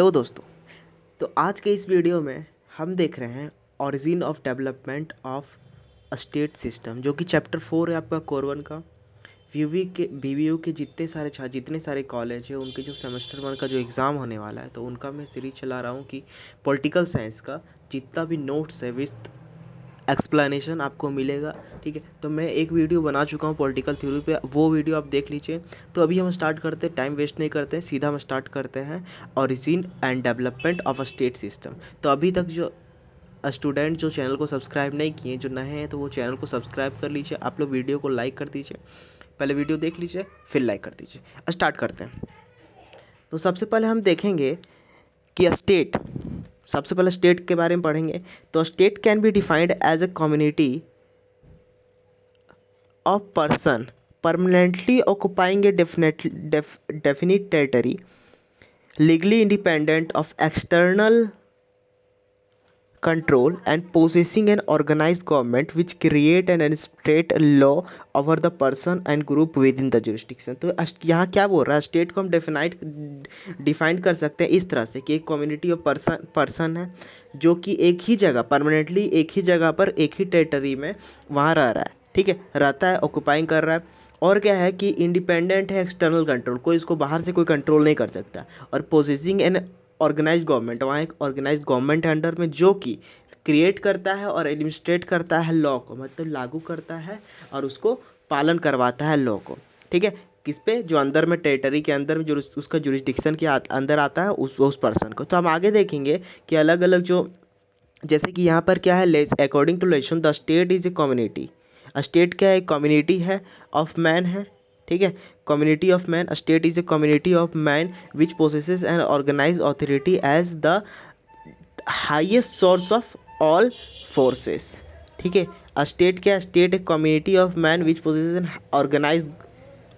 Hello दोस्तों। तो आज के इस वीडियो में हम देख रहे हैं origin of development of state system, जो कि चैप्टर 4 है आपका कोर 1 का। वीवीयू के जितने सारे कॉलेज है उनके जो सेमेस्टर 1 का जो एग्ज़ाम होने वाला है, तो उनका मैं सीरीज चला रहा हूँ कि पॉलिटिकल साइंस का जितना भी नोट्स है विथ एक्सप्लेनेशन आपको मिलेगा। ठीक है, तो मैं एक वीडियो बना चुका हूँ पॉलिटिकल थ्योरी पे, वो वीडियो आप देख लीजिए। तो अभी हम स्टार्ट करते हैं, टाइम वेस्ट नहीं करते हैं, सीधा हम स्टार्ट करते हैं origin and development of a state system. तो अभी तक जो स्टूडेंट जो चैनल को सब्सक्राइब नहीं किए, जो नए हैं, तो वो चैनल को सब्सक्राइब कर लीजिए। आप लोग वीडियो को लाइक कर दीजिए, पहले वीडियो देख लीजिए फिर लाइक कर दीजिए। स्टार्ट करते हैं। तो सबसे पहले हम देखेंगे कि स्टेट, सबसे पहले स्टेट के बारे में पढ़ेंगे। तो state can be defined as a community of person permanently occupying a definite territory, legally independent of external control and possessing an organized government which create and administrate law over the person and group within the jurisdiction। तो यहाँ क्या बोल रहा है, state को हम define कर सकते हैं इस तरह से कि एक कम्युनिटी ऑफ पर्सन है जो कि एक ही जगह परमानेंटली एक ही जगह पर एक ही टेरिटरी में वहाँ रह रहा है। ठीक है, रहता है, ऑक्यूपाइंग कर रहा है। और क्या है कि इंडिपेंडेंट है एक्सटर्नल कंट्रोल, कोई इसको बाहर से कोई कंट्रोल नहीं कर सकता। और पोजेसिंग एन ऑर्गेनाइज गवर्नमेंट, वहाँ एक ऑर्गेनाइज गवर्नमेंट है अंडर में, जो कि क्रिएट करता है और एडमिनिस्ट्रेट करता है लॉ को, मतलब लागू करता है और उसको पालन करवाता है लॉ को। ठीक है, किस पे, जो अंदर में टेरिटरी के अंदर में जो उसका जुरिस्डिक्शन के अंदर आता है उस पर्सन को। तो हम आगे देखेंगे कि अलग अलग जो, जैसे कि यहाँ पर क्या है, according to legislation the state is a community. State क्या है, कम्युनिटी है, ऑफ मैन है। ठीक है, community of man, state is a community of man which possesses an organise authority as the highest source of all forces. ठीक है, state क्या है, state a community of man which possesses an organise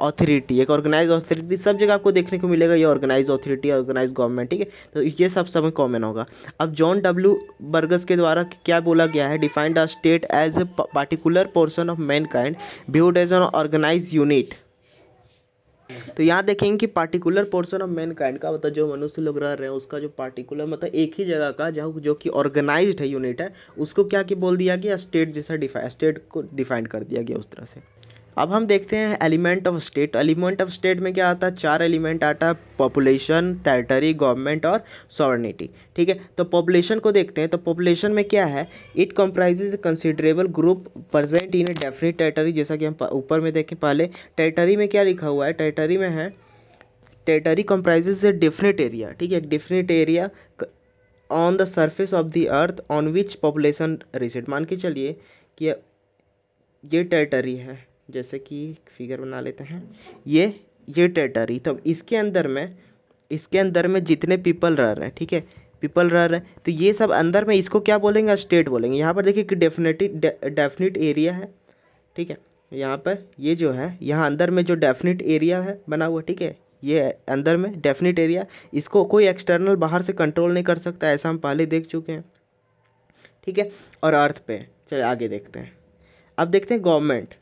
authority, एक organise authority सब जगह आपको देखने को मिलेगा, ये ऑर्गेनाइज अथॉरिटी, ऑर्गेनाइज गवर्नमेंट। ठीक है, तो ये सब समय कॉमन होगा। अब जॉन डब्ल्यू बर्गस के द्वारा क्या बोला गया है, defined the state as a particular portion of mankind viewed as an organise unit. तो यहाँ देखेंगे कि पार्टिकुलर पोर्शन ऑफ मैनकाइंड का मतलब जो मनुष्य लोग रह रहे हैं उसका जो पार्टिकुलर मतलब एक ही जगह का जहाँ जो कि ऑर्गेनाइज्ड है, यूनिट है, उसको क्या कि बोल दिया गया, स्टेट जैसा स्टेट को डिफाइन कर दिया गया उस तरह से। अब हम देखते हैं element of state. Element of state में क्या आता है, 4 एलिमेंट आता है, पॉपुलेशन, टेरिटरी, गवर्नमेंट और सॉवरेनिटी। ठीक है, तो पॉपुलेशन को देखते हैं। तो पॉपुलेशन में क्या है, it comprises considerable group present in a definite territory, जैसा कि हम ऊपर में देखें। पहले टेरिटरी में क्या लिखा हुआ है, टेरिटरी में है, territory comprises a definite area. ठीक है, definite area on the surface of the earth on which population reside. मान के चलिए कि ये टेरिटरी है, जैसे कि फिगर बना लेते हैं, ये टेरिटरी, तो इसके अंदर में जितने पीपल रह रहे हैं, ठीक है, पीपल रह रहे हैं, तो ये सब अंदर में इसको क्या बोलेंगे, स्टेट बोलेंगे। यहाँ पर देखिए कि डेफिनेट एरिया है। ठीक है, यहाँ पर ये जो है, यहाँ अंदर में जो डेफिनेट एरिया है बना हुआ, ठीक है, ये अंदर में डेफिनेट एरिया, इसको कोई एक्सटर्नल बाहर से कंट्रोल नहीं कर सकता, ऐसा हम पहले देख चुके हैं। ठीक है, और अर्थ पे चलिए आगे देखते हैं। अब देखते हैं government.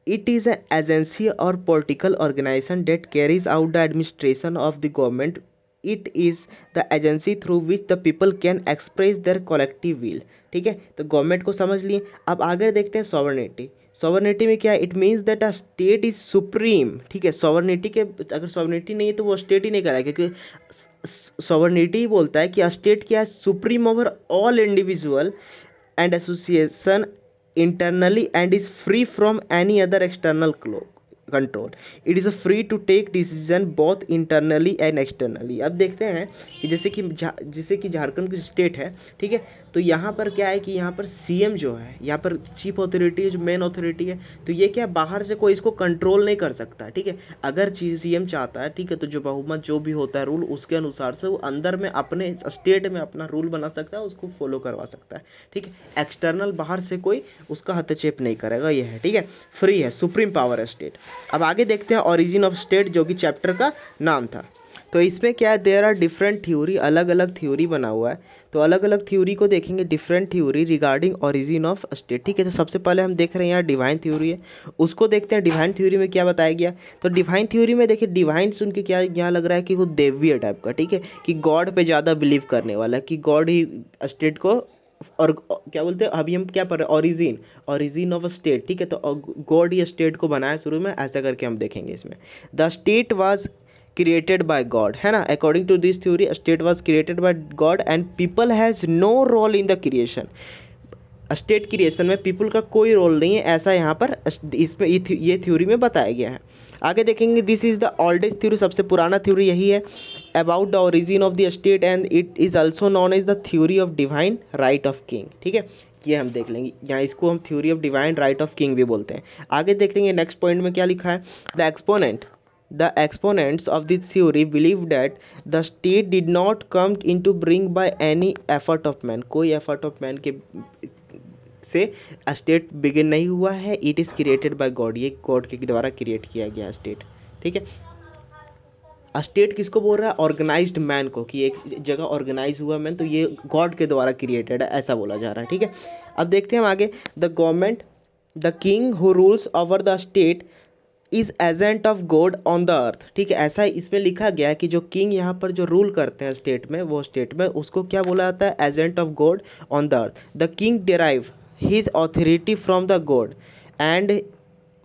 It is an agency or political organization that carries out the administration of the government. It is the agency through which the people can express their collective will। ठीक है, तो गवर्नमेंट को समझ लिए। अब आगे देखते हैं सॉवरेनिटी। सॉवरेनिटी में क्या है, it means that a state is supreme. ठीक है, सॉवरेनिटी के अगर सॉवरेनिटी नहीं है तो वो स्टेट ही नहीं कराएगा, क्योंकि सॉवरेनिटी बोलता है कि स्टेट क्या है, supreme over all individual and association internally and is free from any other external control। it is free to take decision both internally and externally। अब देखते हैं कि जैसे कि झारखंड की स्टेट है, ठीक है, तो यहाँ पर क्या है कि यहाँ पर सीएम जो है, यहाँ पर चीफ अथॉरिटी है, जो मेन अथॉरिटी है, तो ये क्या बाहर से कोई इसको कंट्रोल नहीं कर सकता। ठीक है, अगर सीएम चाहता है, ठीक है, तो जो बहुमत जो भी होता है रूल, उसके अनुसार से वो अंदर में अपने स्टेट में अपना रूल बना सकता है, उसको फॉलो करवा सकता है। ठीक है, एक्सटर्नल बाहर से कोई उसका हस्तक्षेप नहीं करेगा, ये है। ठीक है, फ्री है, सुप्रीम पावर है स्टेट। अब आगे देखते हैं ओरिजिन ऑफ स्टेट, जो कि चैप्टर का नाम था। तो इसमें क्या है, देयर आर डिफरेंट थ्योरी, अलग अलग थ्योरी बना हुआ है। तो अलग अलग थ्योरी को देखेंगे, different theory regarding origin of state. ठीक है, तो सबसे पहले हम देख रहे हैं यहाँ डिवाइन थ्योरी है, उसको देखते हैं डिवाइन थ्योरी में क्या बताया गया। तो डिवाइन थ्योरी में देखिए, डिवाइन सुन के क्या यहाँ लग रहा है कि वो देवीय टाइप का, ठीक है, कि गॉड पे ज़्यादा बिलीव करने वाला, कि गॉड ही स्टेट को, और क्या बोलते हैं अभी हम क्या पढ़ रहे हैं, ओरिजिन, ओरिजिन ऑफ स्टेट। ठीक है, तो गॉड ही स्टेट को बनाया शुरू में, ऐसा करके हम देखेंगे इसमें। The state was created by God, है ना, according to this theory state was created by God and people has no role in the creation. State creation में पीपल का कोई रोल नहीं है, ऐसा यहाँ पर इसमें ये थ्योरी में बताया गया है। आगे देखेंगे, this is the oldest theory, सबसे पुराना थ्योरी यही है, about the origin of the state and it is also known as the theory of divine right of king. ठीक है, ये हम देख लेंगे, यहाँ इसको हम theory of divine right of king भी बोलते हैं। आगे देख लेंगे नेक्स्ट पॉइंट में क्या लिखा है, the exponents of this theory believe that the state did not come into being by any effort of man, कोई effort of man के से स्टेट बिगिन नहीं हुआ है, it is created by God, ये गॉड के द्वारा क्रिएट किया गया स्टेट। ठीक है, स्टेट किसको बोल रहा है, ऑर्गेनाइज्ड मैन को, कि एक जगह ऑर्गेनाइज हुआ मैन, तो ये गॉड के द्वारा क्रिएटेड है, ऐसा बोला जा रहा है। ठीक है, अब देखते हैं हम आगे, the government, the king who rules over the state is agent of God on the earth. ठीक है, ऐसा इसमें लिखा गया है कि जो किंग यहाँ पर जो रूल करते हैं स्टेट में, वो स्टेट में उसको क्या बोला जाता है, agent of God on the earth. The king derive his authority from the God and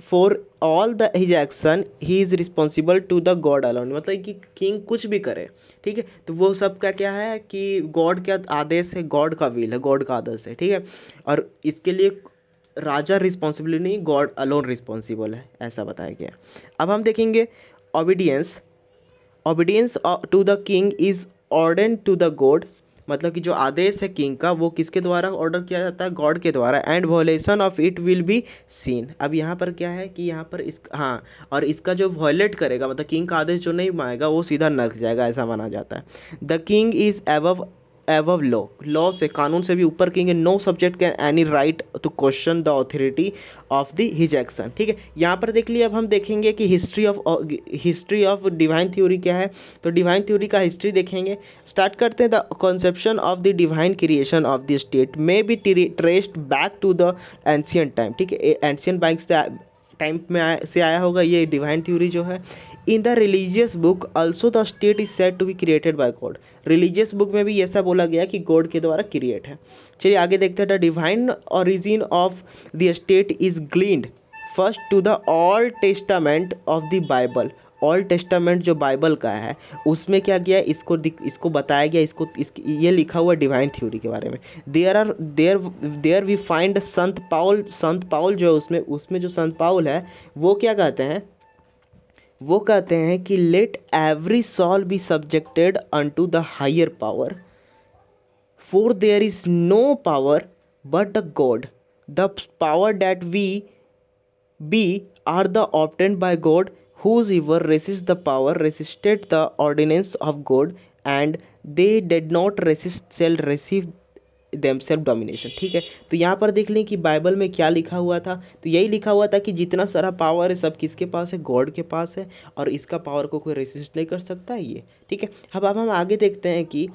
for all the his action he is responsible to the God alone, मतलब कि किंग कुछ भी करे, ठीक है, तो वो सब का क्या है कि गॉड का आदेश है, गॉड का विल है, गॉड का आदेश है। ठीक है, और इसके लिए राजा रिस्पॉन्सिबल नहीं, गॉड अलोन रिस्पॉन्सिबल है, ऐसा बताया गया। अब हम देखेंगे obedience, obedience to the king is ordain to the God, मतलब कि जो आदेश है किंग का वो किसके द्वारा ऑर्डर किया जाता है, गॉड के द्वारा, and violation of it will be seen. अब यहाँ पर क्या है कि यहाँ पर इस, हाँ, और इसका जो वॉयलेट करेगा, मतलब किंग का आदेश जो नहीं मानेगा वो सीधा नरक जाएगा, ऐसा माना जाता है। The king is above law, law से, कानून से भी ऊपर किंग है, no subject can any right to question the authority of the his action. ठीक है, यहाँ पर देख लिया। अब हम देखेंगे कि हिस्ट्री ऑफ डिवाइन थ्योरी क्या है, तो डिवाइन थ्योरी का हिस्ट्री देखेंगे। स्टार्ट करते हैं, the conception of the divine creation of the state may be traced back to the ancient time. ठीक है, एंशियंट बैंक से टाइम में से आया होगा ये डिवाइन थ्योरी जो है। In the religious book also the state is said to be created by God, religious book में भी ऐसा बोला गया कि गॉड के द्वारा क्रिएट है। चलिए आगे देखते हैं, the divine origin of the state is gleaned first to the Old Testament of the Bible. Old Testament जो बाइबल का है उसमें क्या किया, इसको बताया गया, ये लिखा हुआ डिवाइन थ्योरी के बारे में। देयर वी फाइंड संत पाउल जो उसमें जो संत पाउल है वो क्या कहते हैं, वो कहते हैं कि let every soul be subjected unto the higher power, for there is no power but the God, the power that we be are the obtained by God, whosoever resists the power resisted the ordinance of God, and they did not resist shall receive themselves domination। ठीक है, तो यहाँ पर देख लें कि Bible में क्या लिखा हुआ था, तो यही लिखा हुआ था कि जितना सारा पावर है सब किसके पास है, गॉड के पास है, और इसका पावर को कोई रेसिस्ट नहीं कर सकता है ये। ठीक है, अब हम आगे देखते हैं कि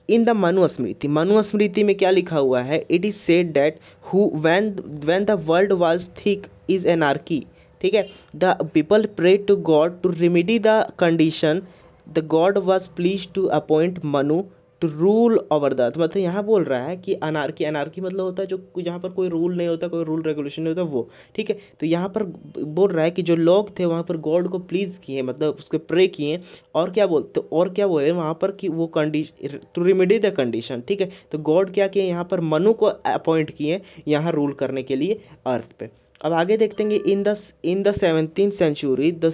इन द मनुस्मृति में क्या लिखा हुआ है, it is said that who when the world was thick is anarchy. ठीक है, the people pray to God to remedy the condition, the God was please to appoint Manu to rule over the earth. मतलब यहाँ बोल रहा है कि anarchy मतलब होता है जो जहाँ पर कोई रूल नहीं होता, कोई रूल रेगुलेशन नहीं होता वो। ठीक है, तो यहाँ पर बोल रहा है कि जो लोग थे वहाँ पर गॉड को प्लीज़ किए, मतलब उसको प्रे किए, और क्या बोले वहाँ पर कि वो condition to remedy the condition. ठीक है, तो गॉड क्या किए, यहाँ पर मनु को अपॉइंट किए यहाँ रूल करने के लिए अर्थ पे। अब आगे देखते हैं, in the 17th century the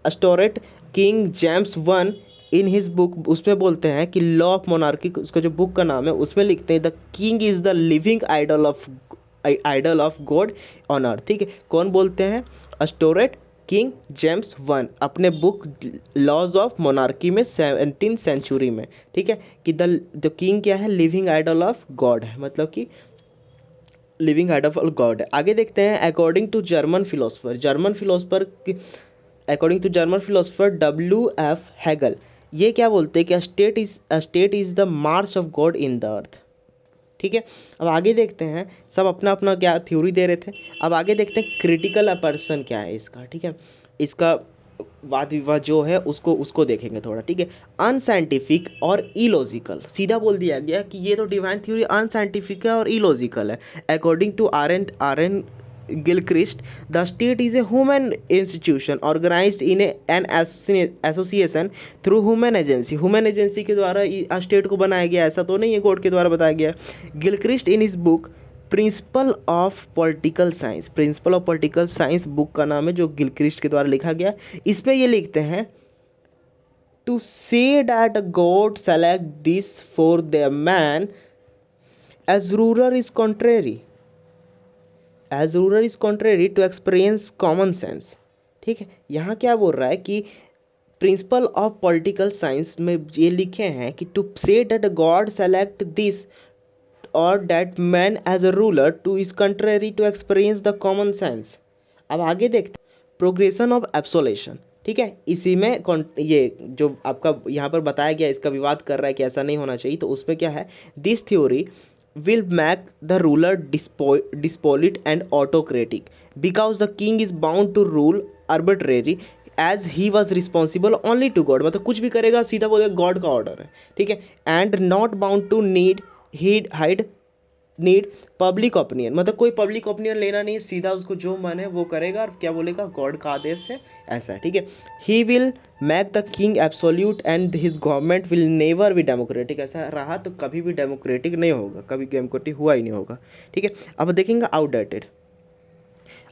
Stuart king James one in his book, उसमें बोलते हैं कि लॉ ऑफ मोनार्की, उसका जो बुक का नाम है उसमें लिखते हैं the king is the living idol of God on earth. ठीक है, कौन बोलते हैं, एस्टोरेट किंग जेम्स वन अपने बुक लॉज ऑफ मोनार्की में 17th सेंचुरी में। ठीक है, कि द किंग क्या है, लिविंग आइडल ऑफ गॉड है, मतलब कि लिविंग आइडल ऑफ गॉड है। आगे देखते हैं, according to German philosopher W.F. Hegel, ये क्या बोलते हैं कि state is the march of God in the earth. ठीक है, अब आगे देखते हैं, सब अपना अपना क्या थ्योरी दे रहे थे। अब आगे देखते हैं क्रिटिकल पर्सन क्या है इसका। ठीक है, इसका वाद विवाद जो है उसको उसको देखेंगे थोड़ा। ठीक है, अनसाइंटिफिक और इलॉजिकल, सीधा बोल दिया गया कि ये तो डिवाइन थ्योरी अनसाइंटिफिक है और इलॉजिकल है। According to R N Gilchrist, the state is a human institution organized in an association through human agency। human agency के द्वारा स्टेट को बनाया गया, ऐसा तो नहीं है गॉड के द्वारा बताया गया। Gilchrist in his book principle of political science, principle of political science book का नाम है जो गिलक्रिस्ट के द्वारा लिखा गया। इसमें ये लिखते हैं to say that God select this for the man as ruler is contrary, as ruler is contrary to experience common sense. ठीक है, यहाँ क्या बोल रहा है कि प्रिंसिपल ऑफ पॉलिटिकल साइंस में ये लिखे हैं कि to say that God select this और that man as a ruler to is contrary to experience the common sense. अब आगे देखते हैं प्रोग्रेशन ऑफ एब्सोलेशन। ठीक है, इसी में ये जो आपका यहाँ पर बताया गया इसका विवाद कर रहा है कि ऐसा नहीं होना चाहिए, तो उसमें क्या है, this theory will make the ruler despoiled and autocratic because the king is bound to rule arbitrarily as he was responsible only to God। मतलब कुछ भी करेगा सीधा बोलेगा गॉड का ऑर्डर है। ठीक है, and not bound to need public opinion, मतलब कोई पब्लिक ओपिनियन लेना नहीं, सीधा उसको जो मन है वो करेगा और क्या बोलेगा, गॉड का आदेश है, ऐसा है। ठीक है, he will make the king absolute and his government will never be democratic. ऐसा रहा तो कभी भी डेमोक्रेटिक नहीं होगा, कभी डेमोक्रेटिक हुआ ही नहीं होगा। ठीक है, अब देखेंगे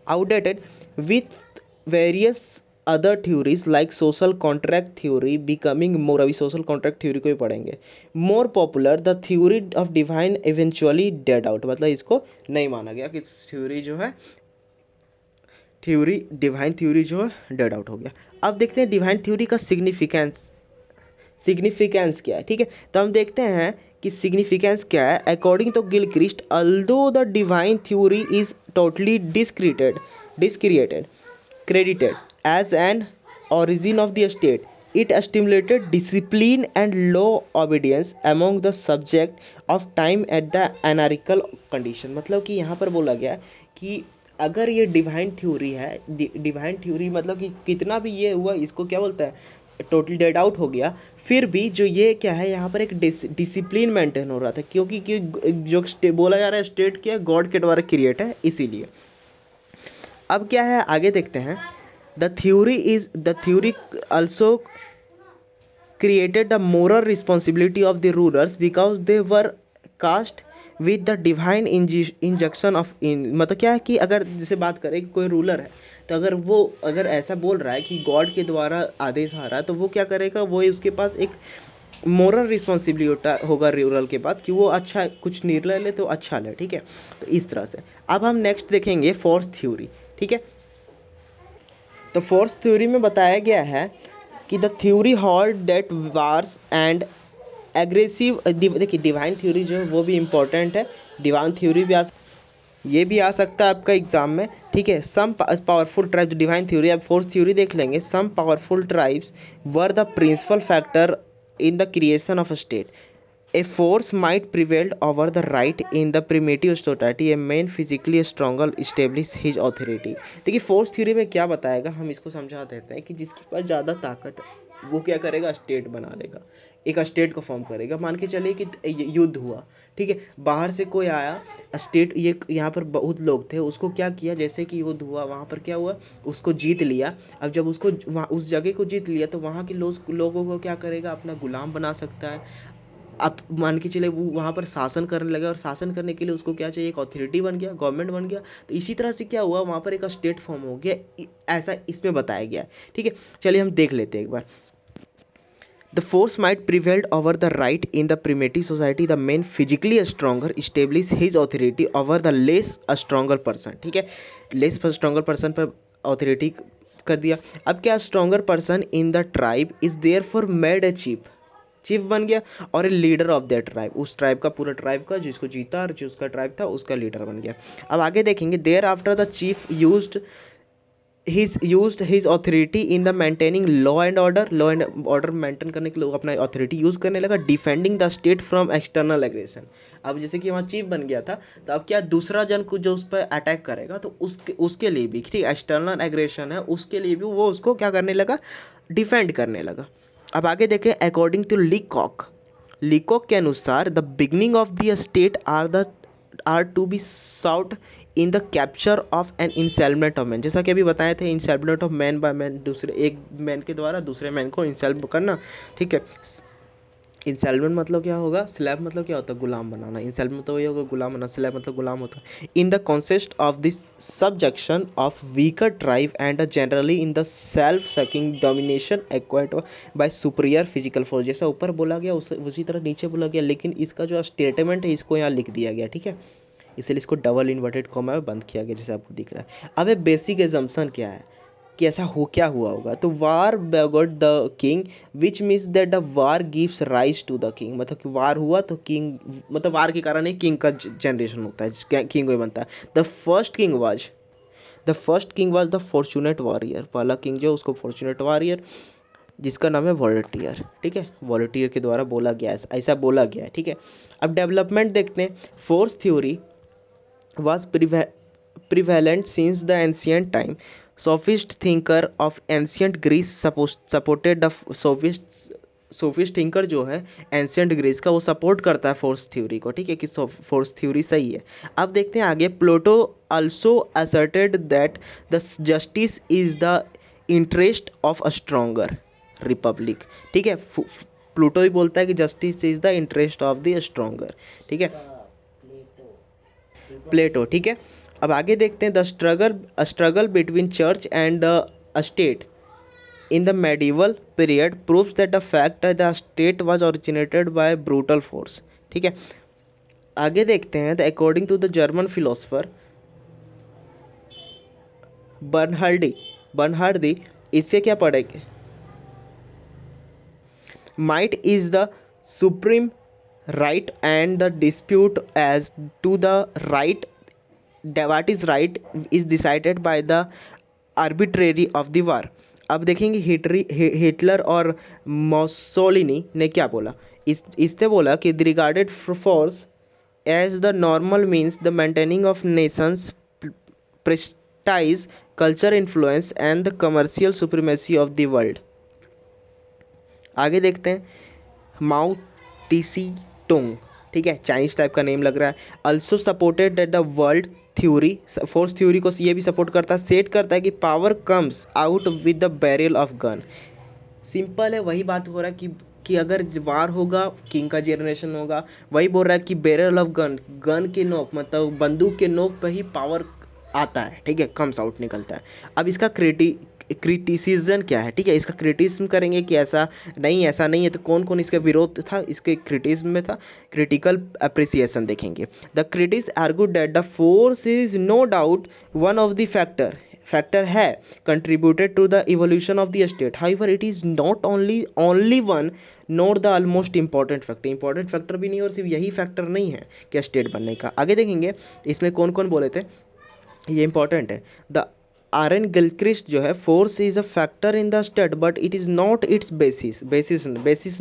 outdated with various other theories like social contract theory becoming more, अभी सोशल कॉन्ट्रैक्ट थ्योरी को ही पढ़ेंगे, more popular the theory of divine eventually dead out, मतलब इसको नहीं माना गया कि थ्योरी जो है डिवाइन थ्योरी जो है डेड आउट हो गया। अब देखते हैं डिवाइन थ्योरी का सिग्निफिकेंस क्या है। ठीक है, तो हम देखते हैं कि सिग्निफिकेंस क्या है। According to Gilchrist, although the divine theory is totally discredited credited as an origin of the state, it stimulated discipline and law obedience among the subject of time at the anarchical condition। मतलब कि यहाँ पर बोला गया कि अगर ये divine theory है, डिवाइन थ्योरी मतलब कि कितना भी ये हुआ, इसको क्या बोलता है, टोटल डेड आउट हो गया, फिर भी जो ये क्या है, यहाँ पर एक डिसिप्लिन मेंटेन हो रहा था, क्योंकि जो बोला जा रहा है स्टेट क्या गॉड के द्वारा क्रिएट है, इसीलिए। अब क्या है आगे देखते हैं, the theory also created the moral responsibility of the rulers because they were cast with the divine injunction of मतलब क्या है कि अगर जैसे बात करें कि कोई रूलर है, तो अगर ऐसा बोल रहा है कि गॉड के द्वारा आदेश आ रहा है, तो वो क्या करेगा, वो उसके पास एक मोरल रिस्पॉन्सिबिलिटी होगा रूरल के बाद कि वो अच्छा कुछ निर्णय ले तो अच्छा ले। ठीक है, तो इस तरह से। अब हम नेक्स्ट देखेंगे फोर्थ थ्योरी। ठीक है, तो फोर्थ थ्योरी में बताया गया है कि the theory hold that wars and aggressive, देखिए डिवाइन थ्योरी जो है वो भी इम्पोर्टेंट है, डिवाइन थ्योरी भी ये भी आ सकता है आपका एग्जाम में। ठीक है, some powerful tribes, divine theory, अब फोर्थ थ्योरी देख लेंगे। Some powerful tribes were the principal factor in the creation of a state, a force might prevail over the right in the primitive society, a man physically stronger establish his authority। देखिए force theory में क्या बताएगा, हम इसको समझा देते हैं कि जिसके पास ज़्यादा ताकत है वो क्या करेगा, स्टेट बना लेगा, एक स्टेट को फॉर्म करेगा। मान के चलिए कि युद्ध हुआ, ठीक है, बाहर से कोई आया स्टेट, ये यहाँ पर बहुत लोग थे, उसको क्या किया, जैसे कि युद्ध हुआ वहाँ पर क्या हुआ, उसको जीत लिया। अब जब उसको वहाँ उस जगह को जीत लिया, तो वहाँ के लोगों को क्या करेगा, अपना गुलाम बना सकता है। अब मान के चले वो वहाँ पर शासन करने लगा, और शासन करने के लिए उसको क्या चाहिए, एक अथॉरिटी बन गया, गवर्नमेंट बन गया। तो इसी तरह से क्या हुआ, वहाँ पर एक स्टेट फॉर्म हो गया, ऐसा इसमें बताया गया है। ठीक है, चलिए हम देख लेते हैं एक बार। The force might prevail over the right in the primitive society, the man physically stronger establish his authority over the less stronger person। ठीक है, less stronger person पर authority कर दिया। अब क्या, stronger person in the tribe is therefore made a chief बन गया, और a leader of that tribe, उस ट्राइब का, पूरा ट्राइब का जिसको जीता और जो उसका ट्राइब था उसका लीडर बन गया। अब आगे देखेंगे, thereafter the chief used he's used his authority in the maintaining law and order maintain करने के लिए वो अपना authority यूज करने लगा, defending the state from external aggression. अब जैसे कि वहाँ चीफ बन गया था, तो अब क्या दूसरा जन को जो उस पर अटैक करेगा तो उसके उसके लिए भी ठीक एक्सटर्नल एग्रेशन है, उसके लिए भी वो उसको क्या करने लगा, डिफेंड करने लगा। अब आगे देखें, अकॉर्डिंग टू लीकॉक के अनुसार the beginning of the state are to be sought in the capture of an enslavement of man. जैसा कि अभी बताए थे, enslavement of man by man, दूसरे एक मैन के द्वारा दूसरे मैन को इंसेल करना, ठीक है। इंसेलमेंट मतलब क्या होगा, स्लैब मतलब क्या होता है, गुलाम बनाना। इंसेलमेंट तो वही होगा, गुलाम बनाना। स्लैब मतलब गुलाम होता है। In the conquest of this subjection of weaker tribe and generally in the self seeking domination acquired by superior physical force. जैसा ऊपर बोला गया उसी तरह नीचे बोला गया, लेकिन इसका जो स्टेटमेंट है इसको यहाँ लिख दिया गया, ठीक है। इसलिए इसको डबल इन्वर्टेड कॉमा में बंद किया गया, जैसे आपको दिख रहा है। अब ये बेसिक एजम्पशन क्या है कि ऐसा हो क्या हुआ होगा, तो war begot the king which means that the war gives rise to the king. मतलब कि वार हुआ तो किंग, मतलब वार के कारण ही किंग का जनरेशन होता है, किंग वही बनता है। The first king was the fortunate warrior. पहला किंग जो उसको फॉर्चुनेट वॉरियर, जिसका नाम है वॉलटियर, ठीक है। वॉलटियर के द्वारा बोला गया है, ऐसा बोला गया है, ठीक है। अब डेवलपमेंट देखते हैं। Force theory was prevalent since the ancient time. Sophist thinker of ancient Greece supported the sophist thinker जो है एंशियंट ग्रीस का, वो सपोर्ट करता है फोर्स थ्योरी को, ठीक है, कि फोर्स थ्योरी सही है। अब देखते हैं आगे। Pluto also asserted that the justice is the interest of a stronger republic, ठीक है। प्लूटो ही बोलता है कि justice is the interest of the stronger, ठीक है, प्लेटो, ठीक है। अब आगे देखते हैं। The struggle between church and state in the medieval period proves that the fact that the state was originated by brutal force, ठीक है। आगे देखते हैं। The according to the German philosopher Bernhardi इससे क्या पढ़ेंगे, might is the supreme right and the dispute as to the right, what is right is decided by the arbitrary of the war। अब देखेंगे हिटलर और मोसोलिनी ने क्या बोला। इसने बोला कि the regarded force as the normal means the maintaining of nations prestige culture influence and the commercial supremacy of the world. आगे देखते हैं। माओ टीसी टोंग, ठीक है, चाइनीज टाइप का नेम लग रहा है। Also supported that the world theory, force theory को ये भी सपोर्ट करता है, सेट करता है कि power comes out with the burial of gun. Simple है, वही बात हो रहा है कि अगर वार होगा किंग का जनरेशन होगा। वही बोल रहा है कि बैरियल ऑफ गन के नोक, मतलब बंदूक के नोक पे ही पावर आता है, ठीक है, कम्स आउट निकलता है। अब इसका क्रिटिसिज्म क्या है, ठीक है, इसका क्रिटिसिज्म करेंगे कि ऐसा नहीं है, तो कौन कौन इसका विरोध था, इसके क्रिटिसिज्म में था। क्रिटिकल अप्रिसिएशन देखेंगे। The critics argue that the force is no doubt one of the factor है contributed to the evolution of the state, however it is not only one not the almost important factor भी नहीं, और सिर्फ यही factor नहीं है कि state बनने का। आगे देखेंगे इसमें कौन कौन बोले थे, ये इंपॉर्टेंट है। द आर एन गिलक्रिस्ट जो है, force is a factor in the state but it is not it's basis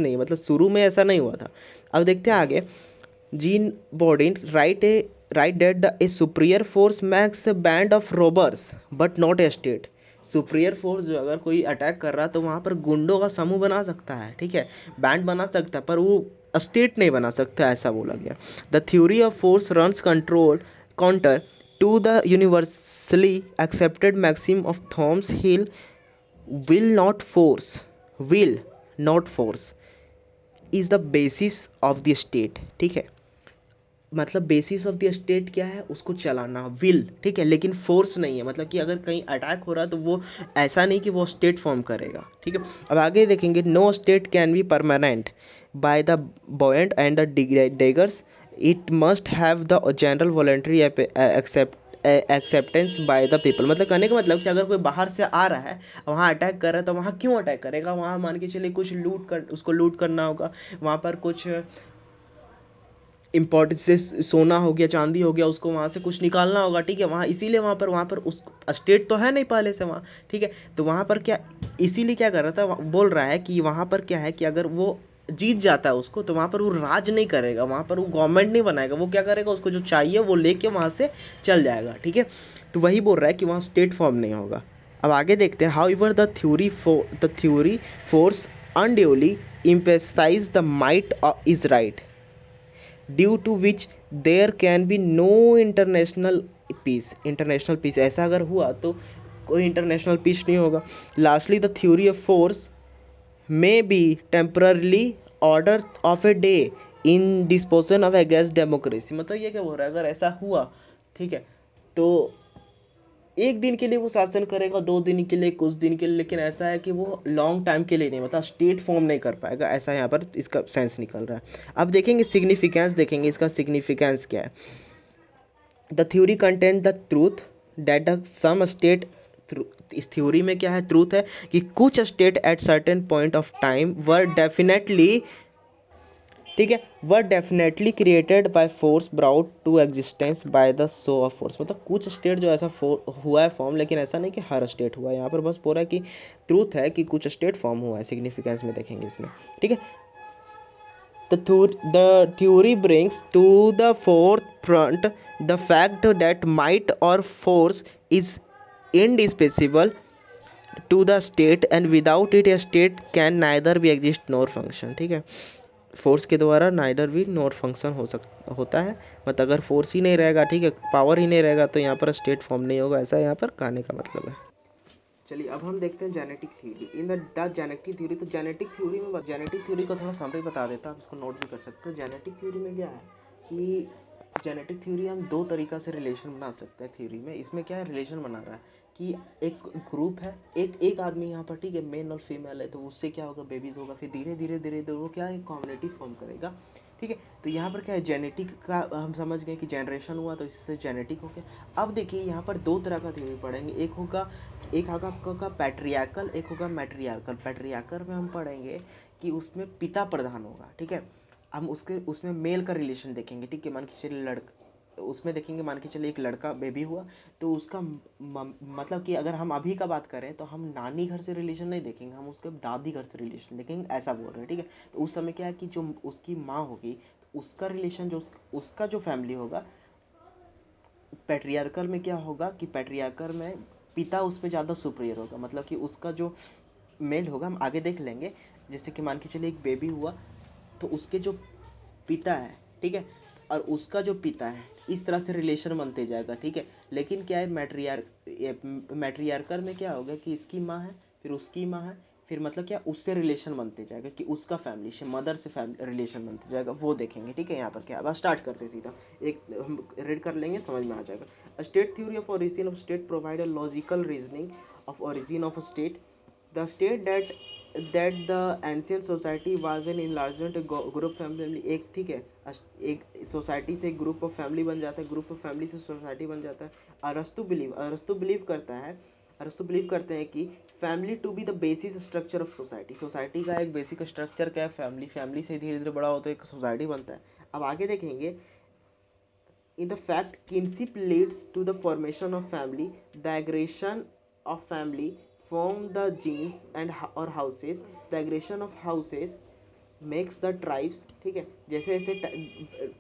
नहीं, मतलब शुरू में ऐसा नहीं हुआ था। अब देखते हैं आगे। Jean Bodin right that the a superior force makes band of robbers but not a state. Superior force जो अगर कोई अटैक कर रहा है तो वहाँ पर गुंडों का समूह बना सकता है, ठीक है, बैंड बना सकता है, पर वो स्टेट नहीं बना सकता, ऐसा बोला गया। The theory of force runs counter to the universally accepted maxim of Thomas Hill, will not force is the basis of the state, ठीक है। मतलब बेसिस ऑफ द स्टेट क्या है, उसको चलाना, विल, ठीक है, लेकिन फोर्स नहीं है। मतलब कि अगर कहीं अटैक हो रहा है तो वो ऐसा नहीं कि वो स्टेट फॉर्म करेगा, ठीक है। अब आगे देखेंगे। No state can be permanent by the bayonet and the daggers, it must have the general voluntary acceptance by the people. मतलब कहने का मतलब कि अगर कोई बाहर से आ रहा है, वहाँ अटैक कर रहा है, तो वहाँ क्यों अटैक करेगा, वहाँ मान के चलिए कुछ उसको लूट करना होगा, वहाँ पर कुछ इम्पोर्टेंस से सोना हो गया, चांदी हो गया, उसको वहाँ से कुछ निकालना होगा, ठीक है, वहाँ इसीलिए वहाँ पर उस स्टेट तो है नहीं पहले से वहाँ, ठीक है, तो वहाँ पर क्या, इसीलिए क्या कर रहा था, बोल रहा है कि वहाँ पर क्या है कि अगर वो जीत जाता है उसको, तो वहाँ पर वो राज नहीं करेगा, वहाँ पर वो गवर्नमेंट नहीं बनाएगा, वो क्या करेगा, उसको जो चाहिए वो लेके वहाँ से चल जाएगा, ठीक है, तो वही बोल रहा है कि वहाँ स्टेट फॉर्म नहीं होगा। अब आगे देखते हैं, how ever the theory force unduly emphasize the might is right, due to which there can be no international peace, ऐसा अगर हुआ तो कोई इंटरनेशनल पीस नहीं होगा। Lastly the theory of force may be temporarily order of a day in disposition of against democracy, मतलब ये क्या बोल रहा है, अगर ऐसा हुआ, ठीक है, तो एक दिन के लिए वो शासन करेगा, 2 दिन के लिए, कुछ दिन के लिए, लेकिन ऐसा है कि वो लॉन्ग टाइम के लिए नहीं, मतलब स्टेट फॉर्म नहीं कर पाएगा, ऐसा यहाँ पर इसका सेंस निकल रहा है। अब देखेंगे सिग्निफिकेंस, देखेंगे इसका सिग्निफिकेंस क्या है। The theory content the truth that the some state, इस थ्योरी में क्या है, ट्रूथ है कि कुछ state at certain point of time were definitely, ठीक है, were definitely created by force brought to existence by the show of force, मतलब कुछ स्टेट जो ऐसा हुआ है फॉर्म, लेकिन ऐसा नहीं कि हर स्टेट हुआ है, यहाँ पर बस पूरा कि ट्रूथ है कि कुछ स्टेट फॉर्म हुआ है, सिग्निफिकेंस में देखेंगे इसमें, ठीक है। The theory brings to the forefront the fact that might or force is indispensable to the state, and without it a state can neither be exist nor function, ठीक है, force के द्वारा नाइडर भी नॉट फंक्शन होता है, मतलब अगर force ही नहीं रहेगा, ठीक है, पावर ही नहीं रहेगा, तो यहाँ पर स्टेट फॉर्म नहीं होगा, ऐसा यहाँ पर कहने का मतलब है। चलिए अब हम देखते हैं genetic theory. In the genetic theory, तो जेनेटिक थ्योरी में, जेनेटिक थ्योरी को थोड़ा समरी बता देता हूँ, आप इसको नोट भी कर सकते हो। जेनेटिक थ्योरी में क्या है कि जेनेटिक थ्योरी हम दो तरीका से रिलेशन बना सकते हैं थ्योरी में। इसमें क्या है, रिलेशन बना रहा है कि एक ग्रुप है, एक आदमी यहाँ पर, ठीक है, मेल और फीमेल है, तो उससे क्या होगा, बेबीज होगा, फिर धीरे धीरे धीरे धीरे वो क्या है, कम्युनिटी फॉर्म करेगा, ठीक है। तो यहाँ पर क्या है, जेनेटिक का हम समझ गए कि जनरेशन हुआ तो इससे जेनेटिक हो गया। अब देखिए यहाँ पर दो तरह का थ्योरी पढ़ेंगे, एक होगा आपका पैट्रियार्कल, एक होगा मैट्रियार्कल। पैट्रियार्कल में हम पढ़ेंगे कि उसमें पिता प्रधान होगा, ठीक है, हम उसमें मेल का रिलेशन देखेंगे, ठीक है, मान के चलिए उसमें देखेंगे, मान के चलिए एक लड़का बेबी हुआ, तो उसका मतलब कि अगर हम अभी का बात करें तो हम नानी घर से रिलेशन नहीं देखेंगे, हम उसके दादी घर से रिलेशन देखेंगे, ऐसा बोल रहे हैं, ठीक है। तो उस समय क्या है कि जो उसकी माँ होगी, तो उसका रिलेशन, जो उसका जो फैमिली होगा, पैट्रियार्कल में क्या होगा कि पैट्रियार्कल में पिता उसमें ज़्यादा सुपीरियर होगा, मतलब कि उसका जो मेल होगा, हम आगे देख लेंगे, जैसे कि मान के चलिए एक बेबी हुआ, तो उसके जो पिता है, ठीक है, और उसका जो पिता है, इस तरह से रिलेशन बनते जाएगा, ठीक है। लेकिन क्या है, मैट्रियार्कल में क्या होगा कि इसकी माँ है, फिर उसकी माँ है, फिर मतलब क्या, उससे रिलेशन बनते जाएगा कि उसका फैमिली से, मदर से फैमिली रिलेशन बनते जाएगा, वो देखेंगे, ठीक है। यहाँ पर क्या, अब स्टार्ट करते हैं सीधा, एक हम रीड कर लेंगे, समझ में आ जाएगा। State theory of origin of state provide a logical reasoning of origin of state. The state that the ancient society was an enlargement group family, एक, ठीक है, एक सोसाइटी से एक ग्रुप ऑफ फैमिली बन जाता है, ग्रुप ऑफ फैमिली से सोसाइटी बन जाता है। अरस्तु बिलीव करते हैं कि family to be the basis structure of society, society का एक बेसिक स्ट्रक्चर क्या है, फैमिली से धीरे धीरे बड़ा होता है, एक सोसाइटी बनता है। अब आगे देखेंगे, in the fact kinship leads to the formation of family, the aggregation of family form the genes and or houses, the aggregation of houses makes the tribes, ठीक है, जैसे जैसे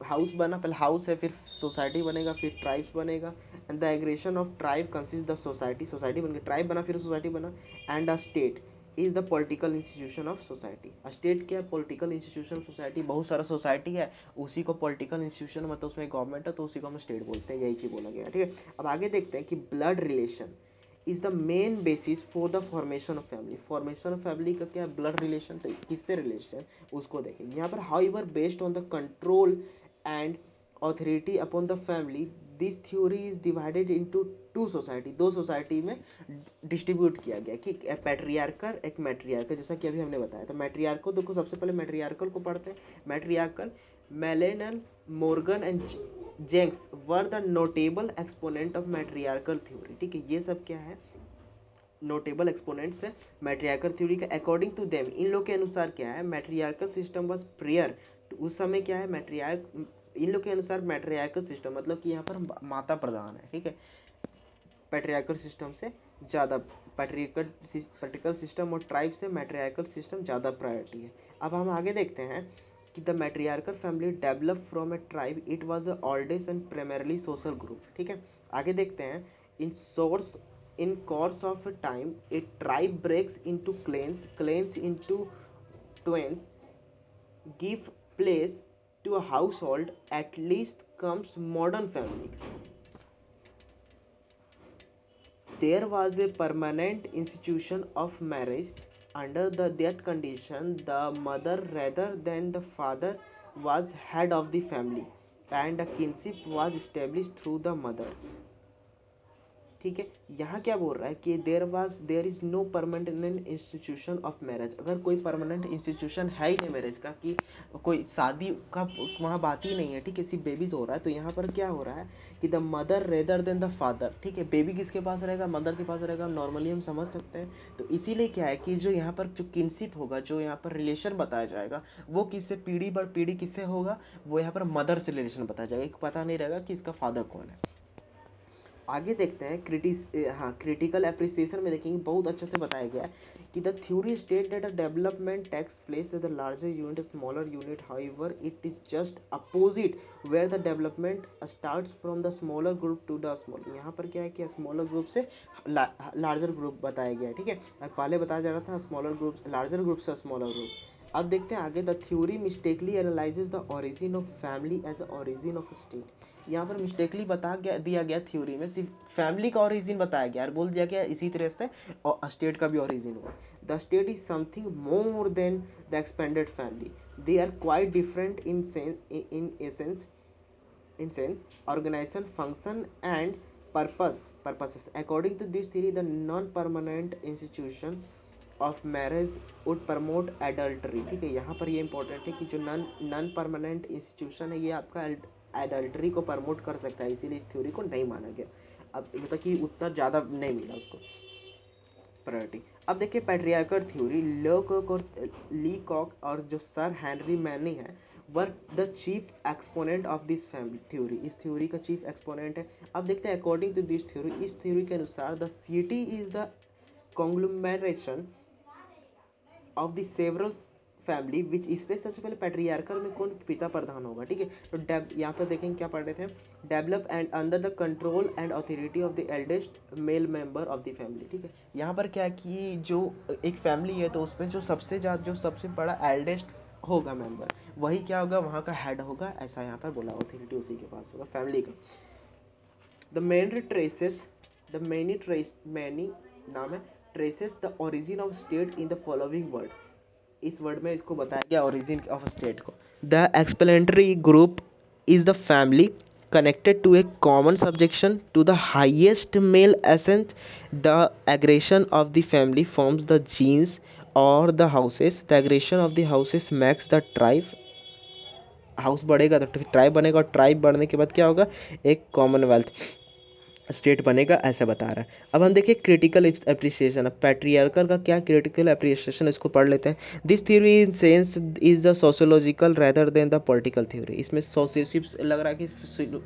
हाउस बना, पहले हाउस है, फिर सोसाइटी बनेगा, फिर ट्राइब्स बनेगा, and the aggression of tribe consist the society बन गई, ट्राइब बना, फिर सोसाइटी बना, and a state is the political institution of society. State क्या है, पॉलिटिकल इंस्टीट्यूशन ऑफ सोसाइटी, बहुत सारा सोसाइटी है, उसी को पॉलिटिकल इंस्टीट्यूशन, मतलब उसमें गवर्नमेंट है, तो उसी को हम स्टेट बोलते हैं, यही चीज बोला गया, ठीक है। अब आगे देखते हैं कि blood relation is the main basis for the formation of family. Formation of family का क्या, ब्लड रिलेशन, तो किससे रिलेशन, उसको देखेंगे यहाँ पर। However based on the control and authority upon the family, this theory is divided into two society, दो society में डिस्ट्रीब्यूट किया गया कि पैट्रियार्कल, एक मैट्रियार्कल, जैसा कि अभी हमने बताया था। मैट्रियार्कल देखो, सबसे पहले मैट्रियार्कल को पढ़ते हैं। Matriarchal McLennan, Morgan and Jenks were the notable exponent of matriarchal theory, ठीक है, ये सब क्या है, नोटेबल एक्सपोनेंट्स है मैट्रियार्कल थ्योरी का। अकॉर्डिंग टू देम, इन लोग के अनुसार क्या है, मैट्रियार्कल सिस्टम वाज प्रेयर, उस समय क्या है, इन लोग के अनुसार मैट्रियार्कल सिस्टम मतलब कि यहाँ पर माता प्रधान है, ठीक है, पैट्रियार्कल सिस्टम से ज़्यादा पैट्रियार्कल सिस्टम और ट्राइब से मैट्रियार्कल सिस्टम ज़्यादा प्रायोरिटी है। अब हम आगे देखते हैं कि the matriarchal family develop from a tribe, it was the oldest and primarily social group, ठीक है। आगे देखते हैं in course of time a tribe breaks into clans into twins, give place to a household, at least comes modern family. There was a permanent institution of marriage. Under that condition, the mother rather than the father was head of the family, and a kinship was established through the mother. ठीक है, यहाँ क्या बोल रहा है कि there is no permanent institution of marriage. अगर कोई परमानेंट इंस्टीट्यूशन है ही नहीं मैरिज का, कि कोई शादी का वहाँ बात ही नहीं है, ठीक है, सिर्फ बेबीज हो रहा है, तो यहाँ पर क्या हो रहा है कि the mother rather than the father, ठीक है, बेबी किसके पास रहेगा, मदर के पास रहेगा, नॉर्मली हम समझ सकते हैं। तो इसीलिए क्या है कि जो यहाँ पर जो किनशिप होगा, जो यहाँ पर रिलेशन बताया जाएगा, वो किससे पीढ़ी पर पीढ़ी किससे होगा, वो यहाँ पर मदर से रिलेशन बताया जाएगा, पता नहीं रहेगा कि इसका फादर कौन है। आगे देखते हैं क्रिटिकल एप्रिसिएशन में देखेंगे, बहुत अच्छे से बताया गया है कि the theory state that a development takes place the larger unit smaller unit, however it is just opposite where the development starts from the smaller group to the small. यहाँ पर क्या है कि स्मॉलर ग्रुप से larger group बताया गया है, ठीक है, और पहले बताया जा रहा था स्मॉलर ग्रुप लार्जर ग्रुप से स्मॉलर ग्रुप। अब देखते हैं आगे, the theory mistakenly analyses the origin of family as a origin of state. यहाँ पर मिस्टेकली दिया गया थ्योरी में सिर्फ फैमिली का ओरिजिन बताया गया और बोल दिया गया इसी तरह से और स्टेट का भी ओरिजिन हुआ। The state is something more than the expanded family, they are quite different in sense, organisation, function and purposes. According to this theory the non permanent institution of marriage would promote adultery, ठीक है, यहाँ पर ये important है कि जो non permanent institution है ये आपका एडल्ट्री को प्रमोट कर सकता है, इसीलिए इस थ्योरी को नहीं माना गया। अब मतलब कि उतना ज़्यादा नहीं मिला उसको प्रायोरिटी। अब देखिए पैट्रियार्कल थ्योरी, लीकॉक और जो सर हेनरी मैनी है were the chief exponent of this family theory, इस थ्योरी का चीफ एक्सपोनेंट है। अब देखते हैं अकॉर्डिंग टू दिस थ्योरी, इस थ्योरी के अनुसार the city is the conglomeration of the several family which, इसमें सबसे पहले पैट्रियार्कल में कौन पिता प्रधान होगा, ठीक है। तो यहाँ पर देखेंगे क्या पढ़ रहे थे, develop and under the control and authority of the eldest male member of the family, ठीक है। यहाँ पर क्या है कि जो एक फैमिली है तो उसमें जो सबसे बड़ा एल्डेस्ट होगा मेंबर, वही क्या होगा, वहाँ का हेड होगा, ऐसा यहाँ पर बोला, अथॉरिटी उसी के पास होगा फैमिली का। द मैनी नाम है, traces the origin of state in the following word, इस वर्ड में इसको बताया गया ओरिजिन ऑफ स्टेट को। The explanatory group is the family connected to a common subjection to the highest male essence. The aggregation of the family forms the genes or the houses. The aggregation of the houses makes the tribe. House बढ़ेगा तो tribe बनेगा, और tribe बढ़ने के बाद क्या होगा, एक कॉमनवेल्थ स्टेट बनेगा, ऐसा बता रहा है। अब हम देखिए क्रिटिकल एप्रिसिएशन, अब पैट्रियार्कल का क्या क्रिटिकल एप्रिसिएशन, इसको पढ़ लेते हैं। This theory in sense is the sociological rather than the political theory, इसमें सोशियोसिप लग रहा है कि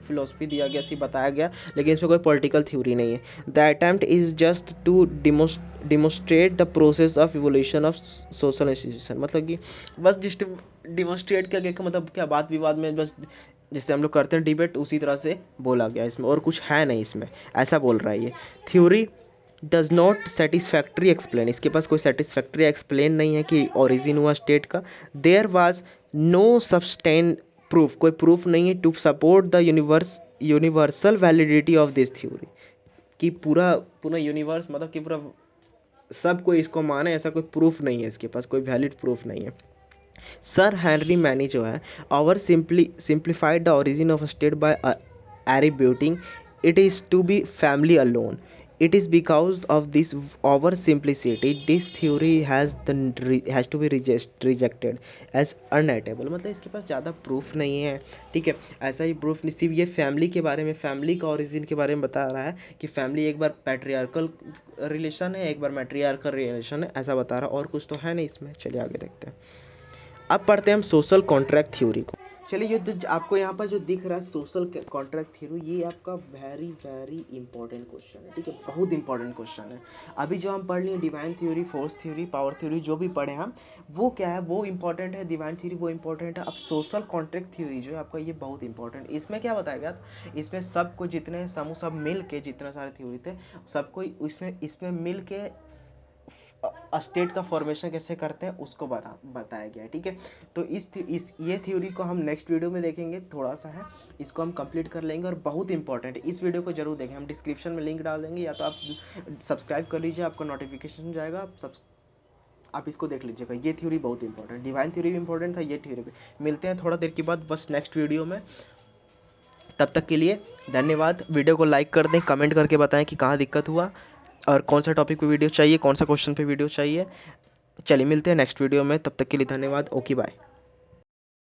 फिलोसफी दिया गया, सिर्फ बताया गया, लेकिन इसमें कोई पॉलिटिकल थ्योरी नहीं है। The attempt is just to demonstrate the process of evolution of social institution, मतलब कि बस डिमोस्ट्रेट किया गया, मतलब क्या बात विवाद में बस जिससे हम लोग करते हैं डिबेट, उसी तरह से बोला गया, इसमें और कुछ है नहीं इसमें, ऐसा बोल रहा है ये। Theory does not satisfactory explain, इसके पास कोई सेटिस्फैक्ट्री एक्सप्लेन नहीं है कि ओरिजिन हुआ स्टेट का। There was no substantial proof, कोई प्रूफ नहीं है to support the universal validity of this theory, कि पूरा यूनिवर्स मतलब कि पूरा सब कोई इसको माने, ऐसा कोई प्रूफ नहीं है, इसके पास कोई वैलिड प्रूफ नहीं है। सर हेनरी मैनी जो है, our simplified the origin of a state by attributing it is to be family alone. It is because of this oversimplicity this theory has to be rejected as unattainable, मतलब इसके पास ज़्यादा proof नहीं है, ठीक है। ऐसा ही प्रूफ नहीं, सिर्फ ये फैमिली के बारे में, फैमिली का ओरिजिन के बारे में बता रहा है कि फैमिली एक बार पैट्रियार्कल रिलेशन है, एक बार मैट्रियार्कल रिलेशन है, ऐसा बता रहा है, और कुछ तो है नहीं इसमें। चलिए आगे देखते हैं। अब पढ़ते हैं हम सोशल कॉन्ट्रैक्ट थ्योरी को। चलिए, ये तो आपको यहाँ पर जो दिख रहा है सोशल कॉन्ट्रैक्ट थ्योरी, ये आपका वेरी वेरी इंपॉर्टेंट क्वेश्चन है, ठीक है, बहुत इंपॉर्टेंट क्वेश्चन है। अभी जो हम पढ़ लिए divine theory, force theory, power theory, जो भी पढ़े हम, वो क्या है, वो इंपॉर्टेंट है, डिवाइन थ्योरी वो इंपॉर्टेंट है। अब सोशल कॉन्ट्रैक्ट थ्योरी जो है आपका, ये बहुत इंपॉर्टेंट। इसमें क्या बताया गया, इसमें सबको, जितने समूह सब मिल के, जितने सारे थ्योरी थे सबको इसमें मिल के स्टेट का फॉर्मेशन कैसे करते हैं उसको बताया गया है, ठीक है। तो इस ये थ्योरी को हम नेक्स्ट वीडियो में देखेंगे, थोड़ा सा है, इसको हम कंप्लीट कर लेंगे और बहुत इंपॉर्टेंट है, इस वीडियो को जरूर देखें। हम डिस्क्रिप्शन में लिंक डाल देंगे, या तो आप सब्सक्राइब कर लीजिए, आपको नोटिफिकेशन जाएगा, आप इसको देख लीजिएगा। ये थ्योरी बहुत इंपॉर्टेंट, डिवाइन थ्योरी भी इंपॉर्टेंट था, ये थ्योरी भी। मिलते हैं थोड़ा देर के बाद बस नेक्स्ट वीडियो में, तब तक के लिए धन्यवाद। वीडियो को लाइक कर दें, कमेंट करके बताएं कि कहाँ दिक्कत हुआ और कौन सा टॉपिक पे वीडियो चाहिए, कौन सा क्वेश्चन पे वीडियो चाहिए। चलिए मिलते हैं नेक्स्ट वीडियो में, तब तक के लिए धन्यवाद। Okay bye.